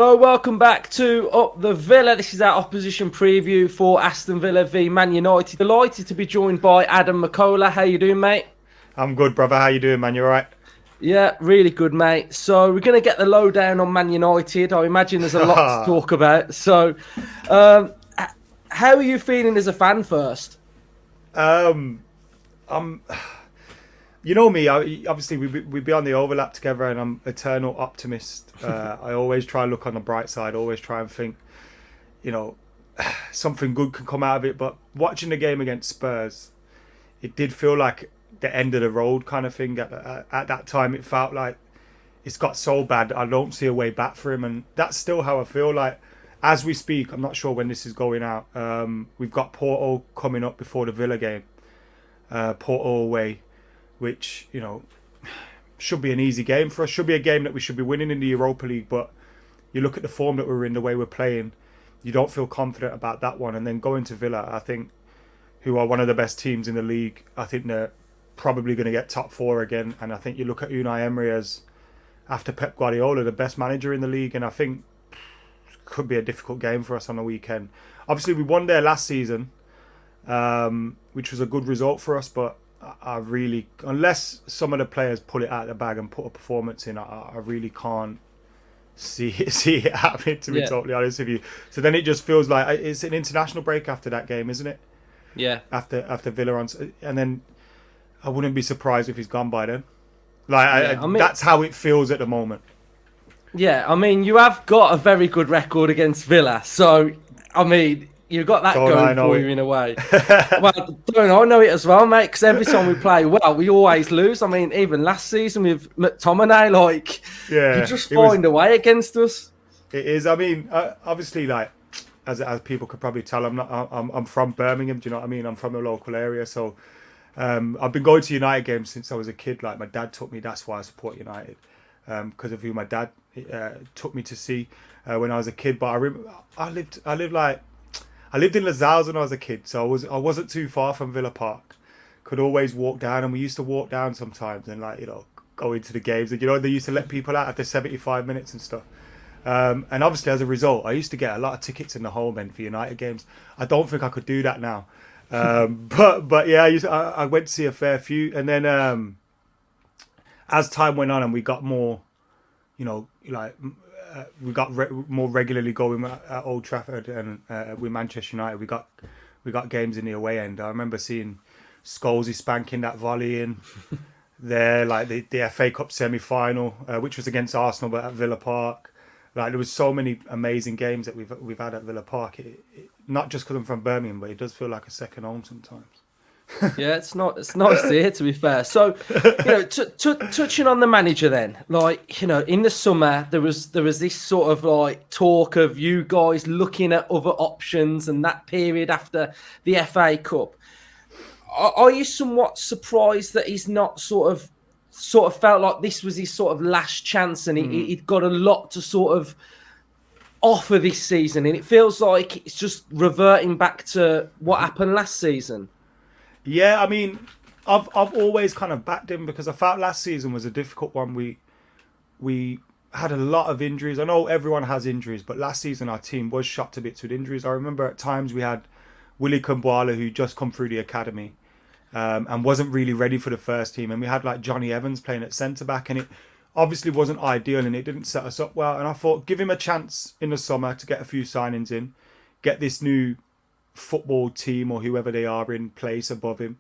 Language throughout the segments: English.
Hello, welcome back to Up the Villa. This is our opposition preview for Aston Villa v Man United. Delighted to be joined by Adam McCullough. How you doing, mate? I'm good, brother. How you doing, man? You all right? Yeah, really good, mate. So we're going to get the lowdown on Man United. I imagine there's a lot to talk about. So, how are you feeling as a fan first? um, I'm. You know me. Obviously, we be on the overlap together, and I'm eternal optimist. I always try and look on the bright side. Always try and think, you know, something good can come out of it. But watching the game against Spurs, it did feel like the end of the road kind of thing. At that time, it felt like it's got so bad. I don't see a way back for him, and that's still how I feel. Like as we speak, I'm not sure when this is going out. We've got Porto coming up before the Villa game. Porto away, which should be an easy game for us. Should be a game that we should be winning in the Europa League. But you look at the form that we're in, the way we're playing, you don't feel confident about that one. And then going to Villa, I think, who are one of the best teams in the league. I think they're probably going to get top four again. And I think you look at Unai Emery as, after Pep Guardiola, the best manager in the league. And I think it could be a difficult game for us on the weekend. Obviously, we won there last season, which was a good result for us. But I really, unless some of the players pull it out of the bag and put a performance in, I really can't see it happening, to be Yeah, totally honest with you. So then it just feels like it's an international break after that game, isn't it? yeah, After Villa on, and then I wouldn't be surprised if he's gone by then. Like yeah. that's how it feels at the moment. Yeah. I mean, you have got a very good record against Villa, so I mean, you've got that Don't I going know for it? you in a way. Well, don't I know it as well, mate? Because every time we play well, we always lose. I mean, even last season with McTominay, like you Yeah, just it was. find a way against us. It is. I mean, obviously, like as people could probably tell, I'm from Birmingham. Do you know what I mean? I'm from the local area, so I've been going to United games since I was a kid. Like my dad took me. That's why I support United, because of who my dad took me to see when I was a kid. But I lived in Les Halles when I was a kid, so I wasn't too far from Villa Park. Could always walk down, and we used to walk down sometimes and go into the games. And they used to let people out after 75 minutes and stuff. And obviously, as a result, I used to get a lot of tickets in the home end for United games. I don't think I could do that now. But yeah, I went to see a fair few, and then as time went on and we got more, we got more regularly going at Old Trafford and with Manchester United. We got games in the away end. I remember seeing Scholesy spanking that volley in there, like the FA Cup semi-final, which was against Arsenal, but at Villa Park. Like there was so many amazing games that we've had at Villa Park. Not just because I'm from Birmingham, but it does feel like a second home sometimes. Yeah, it's nice to hear. To be fair, so touching on the manager, then, like in the summer there was this sort of like talk of you guys looking at other options, and that period after the FA Cup. Are you somewhat surprised that he's not sort of felt like this was his sort of last chance, and he'd got a lot to sort of offer this season, and it feels like it's just reverting back to what happened last season? Yeah, I mean, I've always kind of backed him because I felt last season was a difficult one. We had a lot of injuries. I know everyone has injuries, but last season our team was shot to bits with injuries. I remember at times we had Willie Kumbuala, who just come through the academy, and wasn't really ready for the first team, and we had like Johnny Evans playing at centre back, and it obviously wasn't ideal, and it didn't set us up well. And I thought, give him a chance in the summer to get a few signings in, get this new football team or whoever they are in place above him,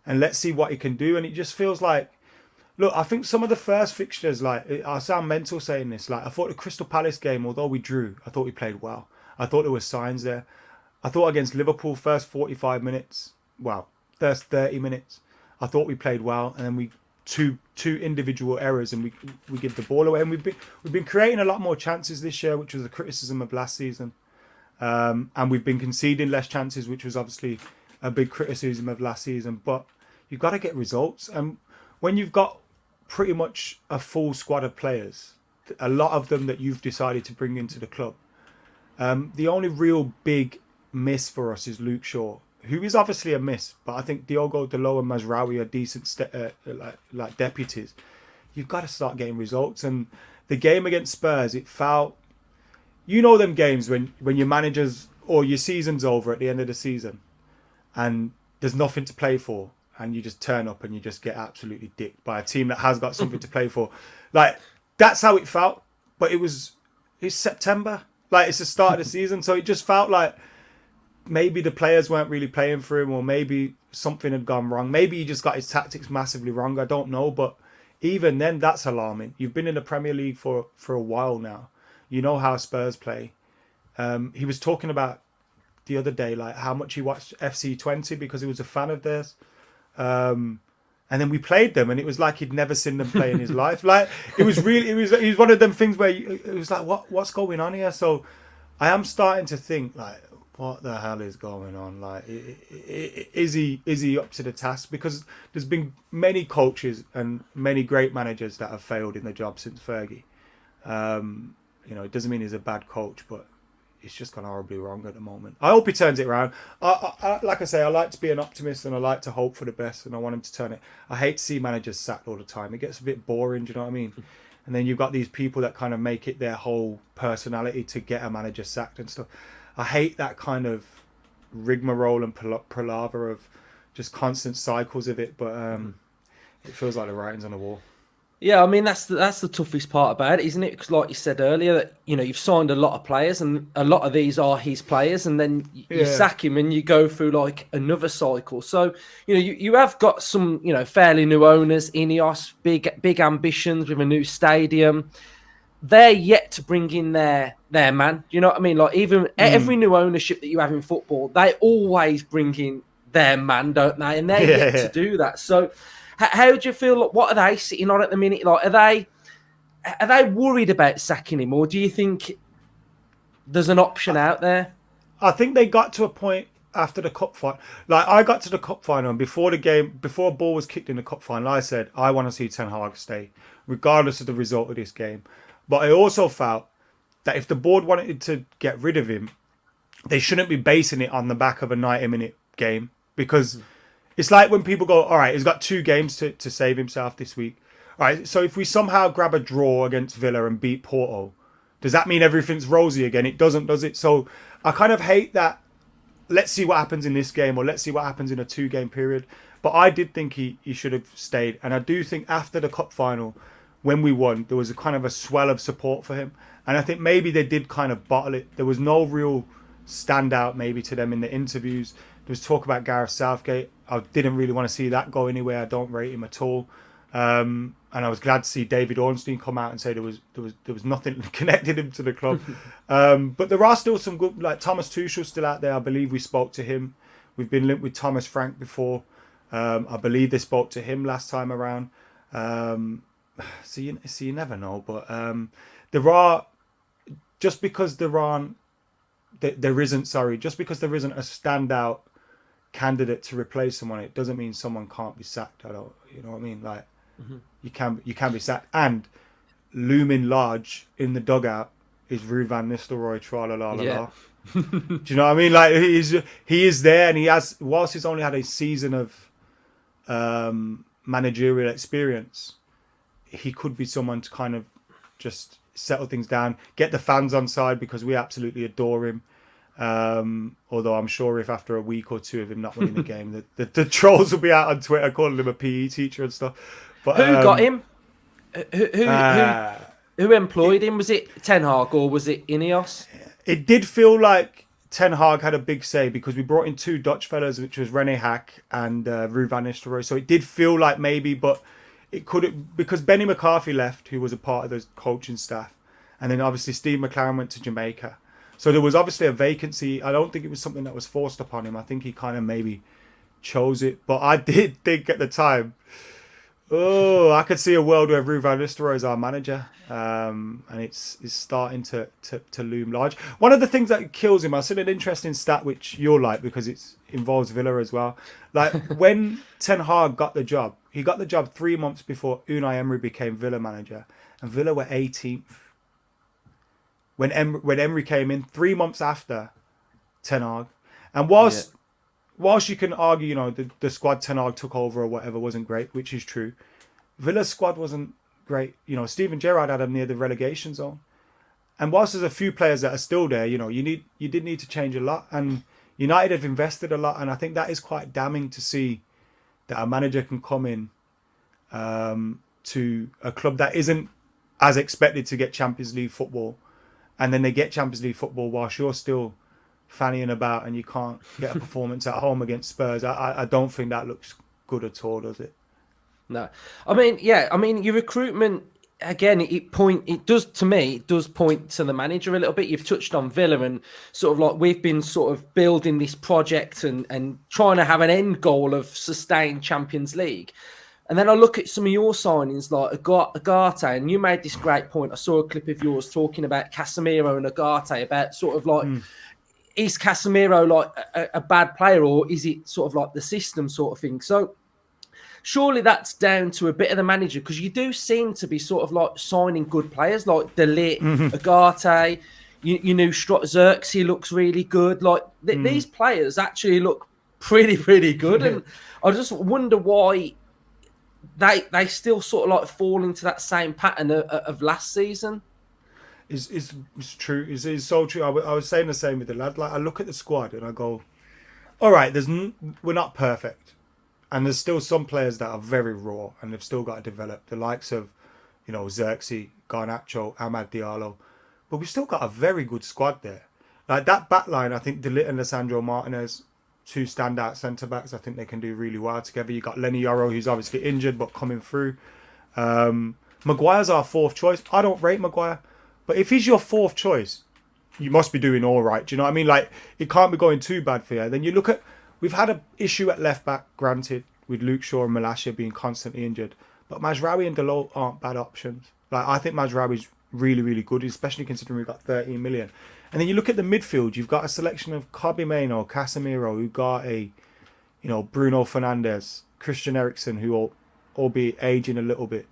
and let's see what he can do. And it just feels like, look, I think some of the first fixtures, like I sound mental saying this, like I thought the Crystal Palace game, although we drew, I thought we played well. I thought there were signs there. I thought against Liverpool, first 45 minutes, well, first 30 minutes, I thought we played well, and then we two individual errors, and we give the ball away. And we've been creating a lot more chances this year, which was a criticism of last season. And we've been conceding less chances, which was obviously a big criticism of last season. But you've got to get results. And when you've got pretty much a full squad of players, a lot of them that you've decided to bring into the club, the only real big miss for us is Luke Shaw, who is obviously a miss. But I think Diogo Dalot and Mazraoui are decent like deputies. You've got to start getting results. And the game against Spurs, it felt you know them games when your managers or your season's over at the end of the season and there's nothing to play for and you just turn up and you just get absolutely dicked by a team that has got something to play for. Like, that's how it felt. But it's September. Like, it's the start of the season. So it just felt like maybe the players weren't really playing for him, or maybe something had gone wrong. Maybe he just got his tactics massively wrong. I don't know. But even then, that's alarming. You've been in the Premier League for a while now. You know how Spurs play. He was talking about the other day, like how much he watched FC20 because he was a fan of theirs. And then we played them, and it was like he'd never seen them play in his life. Like, it was one of them things where it was like, what's going on here? So I am starting to think, like, what the hell is going on? Like, is he up to the task? Because there's been many coaches and many great managers that have failed in the job since Fergie. It doesn't mean he's a bad coach, but it's just gone horribly wrong at the moment. I hope he turns it around. I like I say, I like to be an optimist and I like to hope for the best, and I want him to turn it. I hate to see managers sacked all the time. It gets a bit boring, do you know what I mean? And then you've got these people that kind of make it their whole personality to get a manager sacked and stuff. I hate that kind of rigmarole and palaver of just constant cycles of it, but it feels like the writing's on the wall. Yeah, I mean that's the toughest part about it, isn't it? Because like you said earlier, that you've signed a lot of players, and a lot of these are his players, and then you sack him, and you go through like another cycle. So you have got some fairly new owners, Ineos, big ambitions with a new stadium. They're yet to bring in their man. You know what I mean? Like, even every new ownership that you have in football, they always bring in their man, don't they? And they're yet to do that. So how do you feel? What are they sitting on at the minute? Like, are they worried about sacking him, or do you think there's an option out there? I think they got to a point after the cup final. Like, I got to the cup final, and before a ball was kicked in the cup final, I said I want to see Ten Hag stay, regardless of the result of this game. But I also felt that if the board wanted to get rid of him, they shouldn't be basing it on the back of a 90-minute game, because it's like when people go, all right, he's got 2 games to save himself this week. All right, so if we somehow grab a draw against Villa and beat Porto, does that mean everything's rosy again? It doesn't, does it? So I kind of hate that. Let's see what happens in this game, or let's see what happens in a 2-game period. But I did think he should have stayed. And I do think after the cup final, when we won, there was a kind of a swell of support for him. And I think maybe they did kind of bottle it. There was no real standout maybe to them in the interviews. There was talk about Gareth Southgate. I didn't really want to see that go anywhere. I don't rate him at all. And I was glad to see David Ornstein come out and say there was nothing connected him to the club. But there are still some good, like Thomas Tuchel's still out there. I believe we spoke to him. We've been linked with Thomas Frank before. I believe they spoke to him last time around. So you never know. But there are, just because there isn't a standout candidate to replace someone, it doesn't mean someone can't be sacked. You know what I mean? Like, you can be sacked. And looming large in the dugout is Ruud van Nistelrooy. Tra-la-la-la-la. Do you know what I mean? Like, he is there, and he has, whilst he's only had a season of managerial experience, he could be someone to kind of just settle things down, get the fans on side, because we absolutely adore him. Although I'm sure if after a week or 2 of him not winning the game, the trolls will be out on Twitter calling him a PE teacher and stuff. But who got him? Who employed him? Was it Ten Hag or was it Ineos? It did feel like Ten Hag had a big say, because we brought in 2 Dutch fellas, which was Rene Hack and Ruud van Nistelrooy. So it did feel like maybe, but it could, because Benny McCarthy left, who was a part of the coaching staff, and then obviously Steve McLaren went to Jamaica. So there was obviously a vacancy. I don't think it was something that was forced upon him. I think he kind of maybe chose it. But I did think at the time, I could see a world where Ruud van Nistelrooy is our manager, and it's starting to loom large. One of the things that kills him, I seen an interesting stat which you'll like, because it involves Villa as well. Like, when Ten Hag got the job, he got the job 3 months before Unai Emery became Villa manager, and Villa were 18th. When Emery came in 3 months after Ten Hag, and whilst you can argue, the squad Ten Hag took over or whatever wasn't great, which is true, Villa's squad wasn't great. Steven Gerrard had them near the relegation zone, And whilst there's a few players that are still there, you know, you did need to change a lot, and United have invested a lot, and I think that is quite damning to see that a manager can come in to a club that isn't as expected to get Champions League football, and then they get Champions League football whilst you're still fannying about and you can't get a performance at home against Spurs. I don't think that looks good at all, does it? No, I mean, yeah, I mean, your recruitment again. It does to me. It does point to the manager a little bit. You've touched on Villa and sort of like we've been sort of building this project and trying to have an end goal of sustained Champions League. And then I look at some of your signings like Agate, and you made this great point. I saw a clip of yours talking about Casemiro and Agate, about sort of like, is Casemiro like a bad player, or is it sort of like the system sort of thing? So surely that's down to a bit of the manager, because you do seem to be sort of like signing good players like De Ligt, Agate, you know, Xerxes looks really good. Like these players actually look pretty good. And I just wonder why they still sort of like fall into that same pattern of last season. It's true. It's so true. I was saying the same with the lad. Like, I look at the squad and I go, all right, we're not perfect, and there's still some players that are very raw and they've still got to develop. The likes of, you know, Xerxes, Garnacho, Amad Diallo, but we've still got a very good squad there. Like that back line, I think De Ligt and Lisandro Martinez, two standout centre backs. I think they can do really well together. You got Lenny Yoro, who's obviously injured but coming through. Maguire's our fourth choice. I don't rate Maguire, but if he's your fourth choice, you must be doing all right. Do you know what I mean? Like, it can't be going too bad for you. Then you look at, we've had an issue at left back, granted, with Luke Shaw and Malacia being constantly injured, but Mazraoui and Dalot aren't bad options. Like, I think Mazraoui's really good, especially considering we've got 13 million. And then you look at the midfield, you've got a selection of Kobbie Mainoo, Casemiro, Ugarte, you know, Bruno Fernandes, Christian Eriksen, who albeit aging a little bit,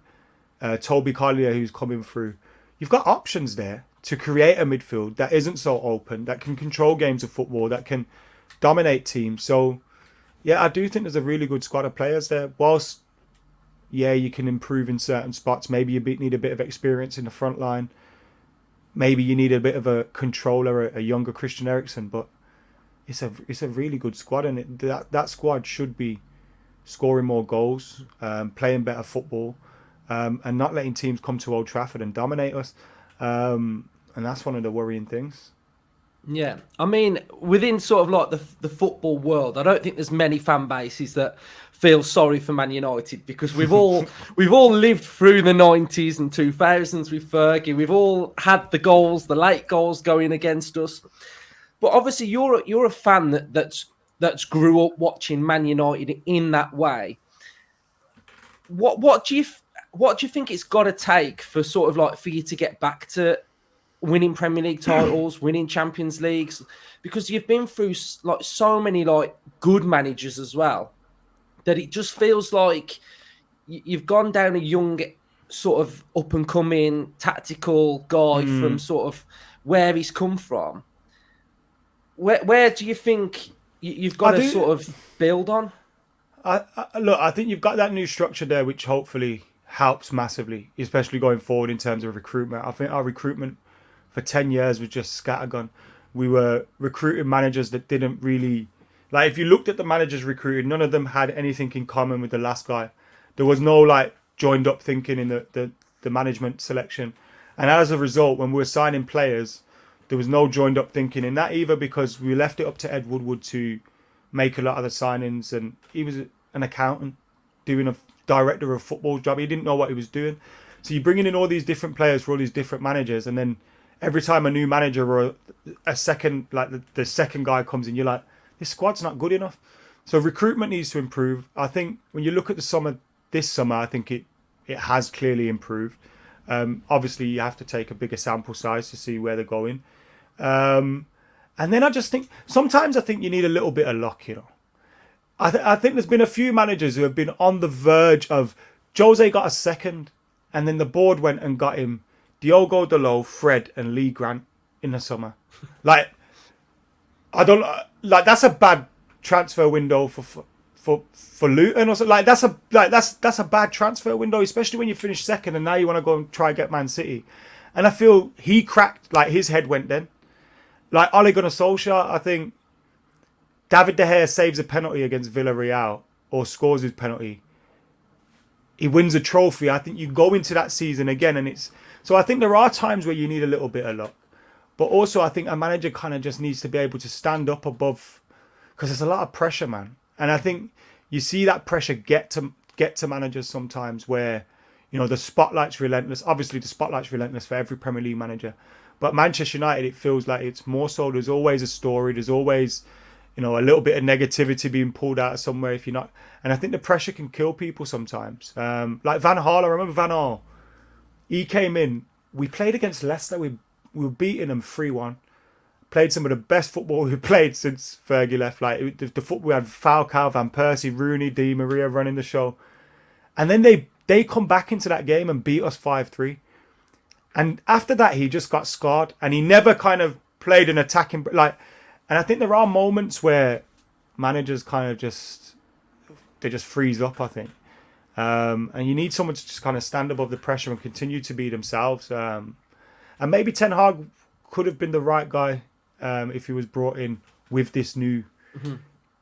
Toby Collier, who's coming through. You've got options there to create a midfield that isn't so open, that can control games of football, that can dominate teams. So, yeah, I do think there's a really good squad of players there. Whilst, yeah, you can improve in certain spots. Maybe you need a bit of experience in the front line. Maybe you need a bit of a controller, a younger Christian Eriksen. But it's a really good squad, and that squad should be scoring more goals, playing better football, and not letting teams come to Old Trafford and dominate us. And that's one of the worrying things. Yeah, I mean, within sort of like the football world, I don't think there's many fan bases that feel sorry for Man United, because we've all lived through the 90s and 2000s with Fergie. We've all had the late goals going against us. But obviously, you're a fan that's grew up watching Man United in that way. What do you think it's got to take for sort of like for you to get back to winning Premier League titles, winning Champions Leagues? Because you've been through like so many like good managers as well, that it just feels like you've gone down a young sort of up and coming tactical guy from sort of where he's come from. Where do you think you've got to sort of build on? Look, I think you've got that new structure there, which hopefully helps massively, especially going forward in terms of recruitment. I think our recruitment for 10 years was just scattergun. We were recruiting managers that didn't really... Like, if you looked at the managers recruited, none of them had anything in common with the last guy. There was no, like, joined up thinking in the management selection. And as a result, when we were signing players, there was no joined up thinking in that either, because we left it up to Ed Woodward to make a lot of the signings, and he was an accountant doing a director of football job. He didn't know what he was doing. So you're bringing in all these different players for all these different managers, and then every time a new manager or a second, like the second guy comes in, you're like, this squad's not good enough. So recruitment needs to improve. I think when you look at this summer, I think it has clearly improved. Obviously, you have to take a bigger sample size to see where they're going. And then I just think, sometimes I think you need a little bit of luck, you know. I think there's been a few managers who have been on the verge of... Jose got a second, and then the board went and got him Diogo Dalot, Fred, and Lee Grant in the summer. Like, I don't... Like, that's a bad transfer window for Luton or something. Like, that's a bad transfer window, especially when you finish second and now you want to go and try and get Man City. And I feel he cracked, like his head went then. Like Ole Gunnar Solskjaer, I think David De Gea saves a penalty against Villarreal or scores his penalty. He wins a trophy. I think you go into that season again, and it's so. I think there are times where you need a little bit of luck, but also I think a manager kind of just needs to be able to stand up above, because there's a lot of pressure, man. And I think you see that pressure get to managers sometimes where, you know, the spotlight's relentless. Obviously, the spotlight's relentless for every Premier League manager, but Manchester United, it feels like it's more so. There's always a story. There's always, you know, a little bit of negativity being pulled out of somewhere if you're not. And I think the pressure can kill people sometimes. Like Van Gaal, I remember Van Gaal. He came in. We played against Leicester. We were beating them 3-1. Played some of the best football we've played since Fergie left. Like the football, we had Falcao, Van Persie, Rooney, Di Maria running the show. And then they come back into that game and beat us 5-3. And after that, he just got scarred. And he never kind of played an attacking... like. And I think there are moments where managers kind of just freeze up, I think. And you need someone to just kind of stand above the pressure and continue to be themselves. And maybe Ten Hag could have been the right guy if he was brought in with this new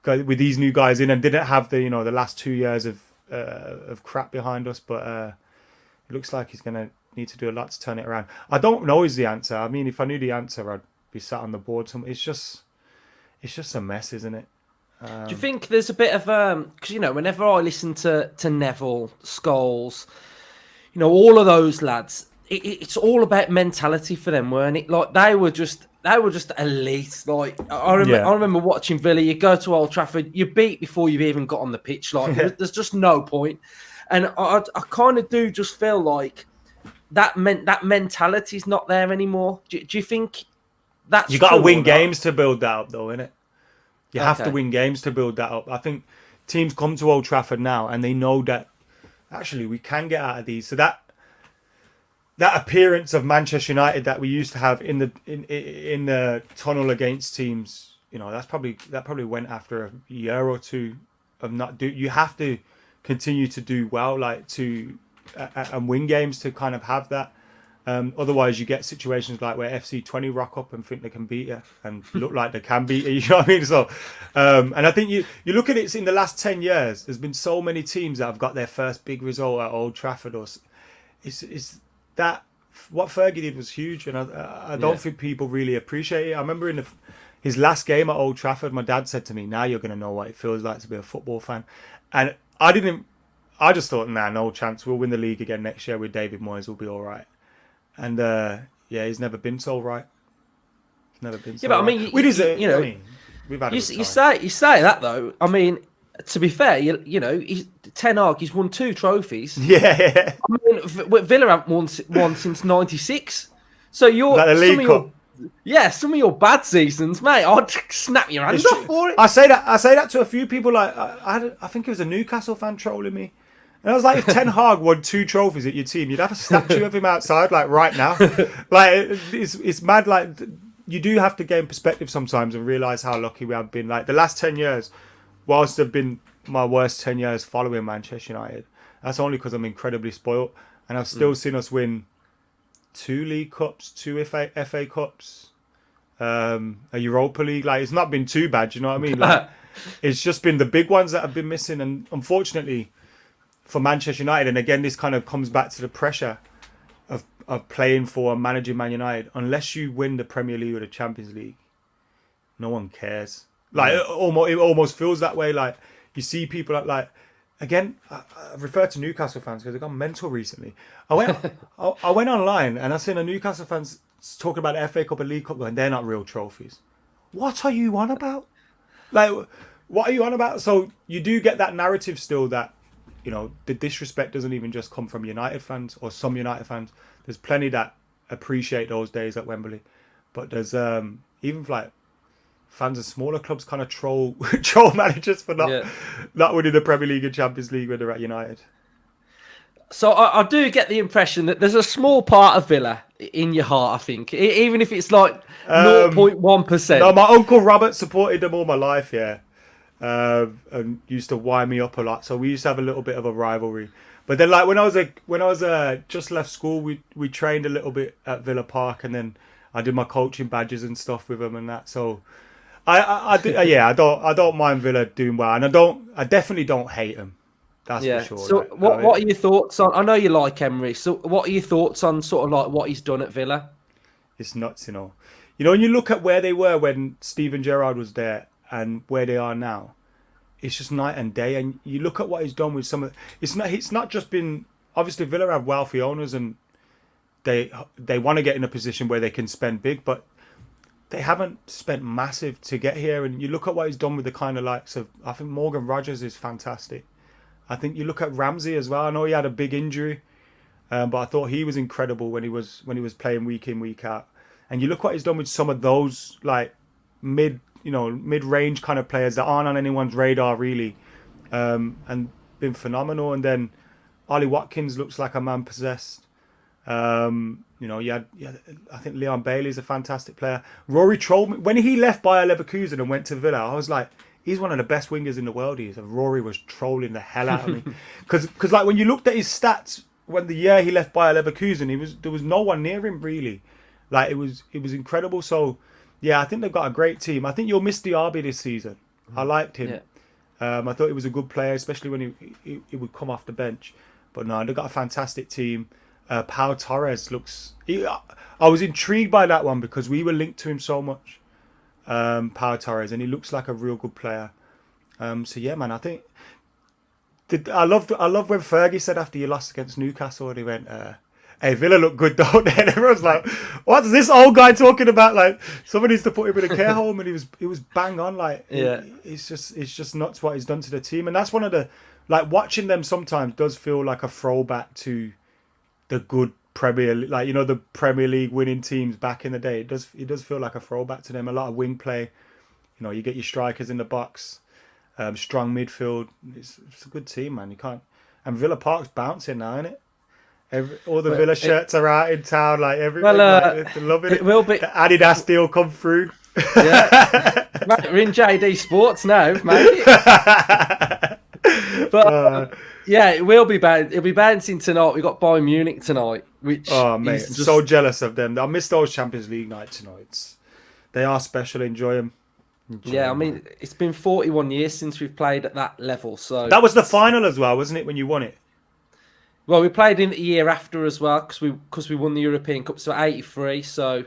guy, with these new guys in, and didn't have the, you know, the last 2 years of crap behind us. But it looks like he's going to need to do a lot to turn it around. I don't know is the answer. I mean, if I knew the answer, I'd be sat on the board. It's just a mess, isn't it? Do you think there's a bit of because, you know, whenever I listen to Neville, Scholes, you know, all of those lads, it's all about mentality for them, weren't it? Like they were just elite. Like I remember watching Villa. You go to Old Trafford, you beat before you've even got on the pitch. Like there's just no point. And I kind of do just feel like that mentality's not there anymore. Do you think? That's you got to win games to build that up, though, innit? You have to win games to build that up. I think teams come to Old Trafford now and they know that actually we can get out of these. So that appearance of Manchester United that we used to have in the tunnel against teams, you know, that probably went after a year or two of not do. You have to continue to do well, like and win games to kind of have that. Otherwise, you get situations like where FC 20 rock up and think they can beat you and look like they can beat you. You know what I mean? So, and I think you look at it in the last 10 years. There's been so many teams that have got their first big result at Old Trafford. Or it's that what Fergie did was huge, and I don't think people really appreciate it. I remember in his last game at Old Trafford, my dad said to me, "Now you're going to know what it feels like to be a football fan," and I didn't. I just thought, nah, no chance. We'll win the league again next year with David Moyes. We'll be all right. And he's never been so right. He's never been so right. But I mean, we've had you say that though. I mean, to be fair, you know, Ten Hag, he's won 2 trophies. Yeah. I mean, Villa haven't won since '96. So you're like the League Cup. Some of your bad seasons, mate. I'd snap your hand off for it. I say that to a few people. Like I think it was a Newcastle fan trolling me. And I was like, if Ten Hag won 2 trophies at your team, you'd have a statue of him outside, like right now. Like it's mad. Like you do have to gain perspective sometimes and realise how lucky we have been. Like the last 10 years, whilst they've been my worst 10 years following Manchester United, that's only because I'm incredibly spoilt, and I've still seen us win 2 League Cups, 2 FA Cups, a Europa League. Like it's not been too bad. You know what I mean? Like it's just been the big ones that have been missing, and unfortunately, for Manchester United, and again, this kind of comes back to the pressure of playing for and managing Man United. Unless you win the Premier League or the Champions League, no one cares. Like it almost feels that way. Like you see people like again. I refer to Newcastle fans because they've gone mental recently. I went online and I seen a Newcastle fans talking about the FA Cup and League Cup, and they're not real trophies. What are you on about? Like, what are you on about? So you do get that narrative still that, you know, the disrespect doesn't even just come from United fans or some United fans. There's plenty that appreciate those days at Wembley, but there's even like fans of smaller clubs kind of troll managers for not winning the Premier League and Champions League when they're at United. So I do get the impression that there's a small part of Villa in your heart, I think, even if it's like 0.1%. No, my Uncle Robert supported them all my life, yeah. And used to wind me up a lot. So we used to have a little bit of a rivalry. But then, like when I was just left school, we trained a little bit at Villa Park, and then I did my coaching badges and stuff with them and that. So I don't mind Villa doing well, and I definitely don't hate them. That's for sure. So like, what are your thoughts on? I know you like Emery. So what are your thoughts on sort of like what he's done at Villa? It's nuts, you know. You know, when you look at where they were when Steven Gerrard was there and where they are now, it's just night and day. And you look at what he's done with some of it's not just been, obviously Villa have wealthy owners and they want to get in a position where they can spend big, but they haven't spent massive to get here. And you look at what he's done with the kind of likes of, I think Morgan Rogers is fantastic. I think you look at Ramsey as well. I know he had a big injury, but I thought he was incredible when he was playing week in, week out. And you look what he's done with some of those like mid-range kind of players that aren't on anyone's radar really, and been phenomenal. And then Ollie Watkins looks like a man possessed. You had I think Leon Bailey's a fantastic player. Rory trolled me when he left Bayer Leverkusen and went to Villa. I was like, he's one of the best wingers in the world. He is. And Rory was trolling the hell out of me because like when you looked at his stats when the year he left Bayer Leverkusen, there was no one near him really. Like it was incredible. So yeah, I think they've got a great team. I think you'll miss Diaby this season. I liked him. Yeah. I thought he was a good player, especially when he would come off the bench. But no, they've got a fantastic team. Pau Torres looks. I was intrigued by that one because we were linked to him so much. Pau Torres, and he looks like a real good player. So yeah, man, I think. I love when Fergie said after you lost against Newcastle, and he went, "Hey, Villa look good, don't they?" And everyone's like, "What's this old guy talking about? Like, somebody needs to put him in a care home." And he was bang on. Like, it's just nuts what he's done to the team, and that's one of the watching them sometimes does feel like a throwback to the good Premier, the Premier League winning teams back in the day. It does feel like a throwback to them. A lot of wing play. You get your strikers in the box, strong midfield. It's a good team, man. You can't. And Villa Park's bouncing now, isn't it? All the Villa shirts are out in town. Like everyone, they're loving it. It will be. The Adidas deal come through. Yeah, mate, we're in JD Sports now, mate. But yeah, it will be bad. It'll be bouncing tonight. We got Bayern Munich tonight, which mate, I'm so jealous of them. I miss those Champions League nights. They are special. Enjoy them. I mean, it's been 41 years since we've played at that level. So that was the final as well, wasn't it? When you won it. Well, we played in the year after as well because we won the European Cup. So 83. So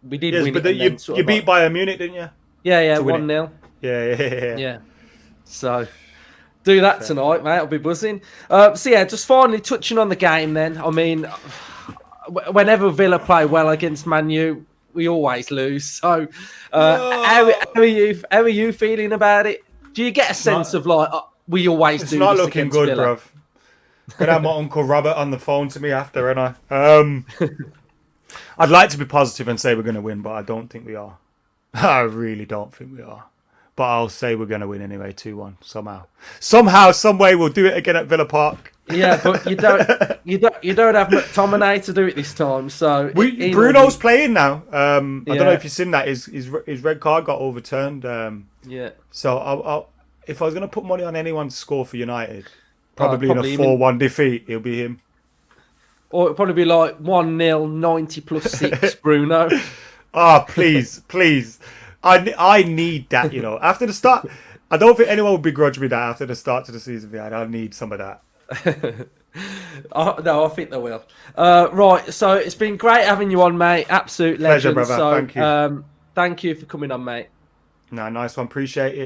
we did win but it. You beat Bayern Munich, didn't you? Yeah, 1-0. Yeah. So do that tonight, mate. I'll be buzzing. So yeah, just finally touching on the game. Then I mean, whenever Villa play well against Man U, we always lose. So how are you feeling about it? Do you get a sense of like we always do? It's not looking good, bruv. Gonna have my Uncle Robert on the phone to me after, and I'd like to be positive and say we're going to win, but I don't think we are. I really don't think we are. But I'll say we're going to win anyway, 2-1 somehow, some way we'll do it again at Villa Park. Yeah, but you don't have McTominay to do it this time. So Bruno's playing now. I don't know if you've seen that. His red card got overturned. So I'll if I was going to put money on anyone's score for United. Probably in a 4-1 defeat, it'll be him. Or it'll probably be like 1-0, 90 plus 6, Bruno. Please. I need that, After the start, I don't think anyone would begrudge me that after the start to the season behind. I need some of that. No, I think they will. Right, so it's been great having you on, mate. Absolute legend. Pleasure, brother. So, thank you. Thank you for coming on, mate. No, nice one. Appreciate it.